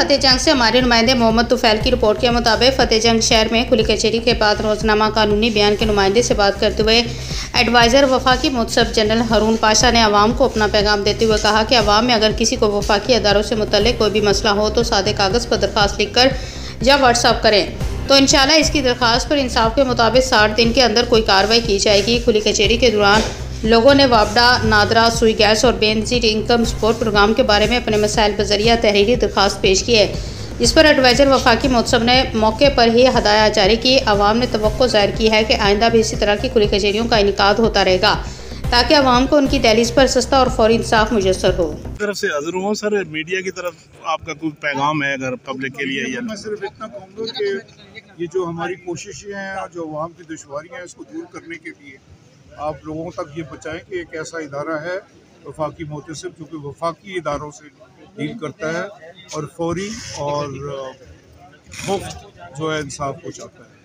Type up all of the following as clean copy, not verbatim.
फतेह जंग से हमारे नुमाइंदे मोहम्मद तुफैल की रिपोर्ट के मुताबिक फतेह जंग शहर में खुली कचहरी के बाद रोजनामा कानूनी बयान के नुमाइंदे से बात करते हुए एडवाइज़र वफाकी मुतसब जनरल हारून पाशा ने आवाम को अपना पैगाम देते हुए कहा कि आवाम में अगर किसी को वफाकी अदारों से मुतल्लिक कोई भी मसला हो तो सादे कागज़ पर दरख्वास्त लिख कर या व्हाट्सअप करें तो इंशाल्लाह इसकी दरख्वास्त पर इंसाफ के मुताबिक 60 दिन के अंदर कोई कार्रवाई की जाएगी। खुली कचहरी के दौरान लोगों ने वापडा, नादरा, सुई गैस और बेनजीर इनकम सपोर्ट प्रोग्राम के बारे में अपने मसाइल बजरिया तहरीरी दरख्वास्त पेश की है, जिस पर एडवाइज़र वफाकी मुतसब ने मौके पर ही हदायत जारी की। आवाम ने तवक्को ज़ाहिर की है कि आइंदा भी इसी तरह की खुली कचहरियों का इनेकाद होता रहेगा ताकि आवाम को उनकी दहलीज पर सस्ता और फौरी इंसाफ मुयस्सर हो। तरफ से हाजिर हुआ सर, मीडिया की तरफ आपका कोई पैगाम है अगर पब्लिक के लिए? या मैं सिर्फ इतना कहूँगा कि ये जो हमारी कोशिशें हैं और जो आवाम की दुश्वारियाँ हैं इसको दूर करने के लिए आप लोगों तक ये पहुँचाएँ कि एक ऐसा इदारा है वफाकी मुतसिब जो कि वफाकी इदारों से डील करता है और फौरी और मुफ्त जो है इंसाफ पहुँचाता है।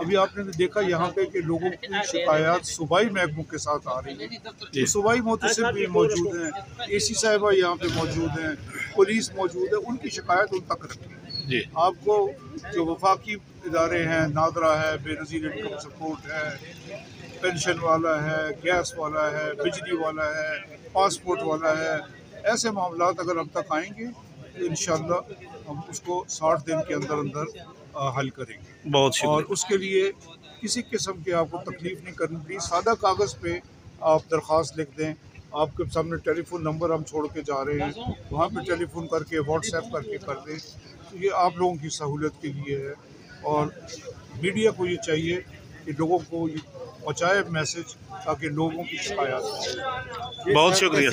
अभी आपने देखा यहाँ पे कि लोगों की शिकायत सूबाई महकमों के साथ आ रही है, तो सूबाई मुतसिब भी मौजूद हैं, AC साहिबा यहाँ पे मौजूद हैं, पुलिस मौजूद है, उनकी शिकायत उन तक रखें। आपको जो वफाकी इदारे हैं, नादरा है, बेनज़ीर इनकम सपोर्ट है, पेंशन वाला है, गैस वाला है, बिजली वाला है, पासपोर्ट वाला है, ऐसे मामलात अगर हम तक आएंगे तो इंशाअल्लाह हम उसको 60 दिन के अंदर अंदर हल करेंगे। बहुत शुक्रिया। और उसके लिए किसी किस्म की आपको तकलीफ नहीं करनी पड़ी, सादा कागज़ पे आप दरख्वास्त लिख दें। आपके सामने टेलीफोन नंबर हम छोड़ के जा रहे हैं, वहाँ पे टेलीफोन करके व्हाट्सएप करके कर दें, तो ये आप लोगों की सहूलियत के लिए है। और मीडिया को ये चाहिए कि लोगों को पहुँचाए मैसेज ताकि लोगों की शिकायत। बहुत शुक्रिया।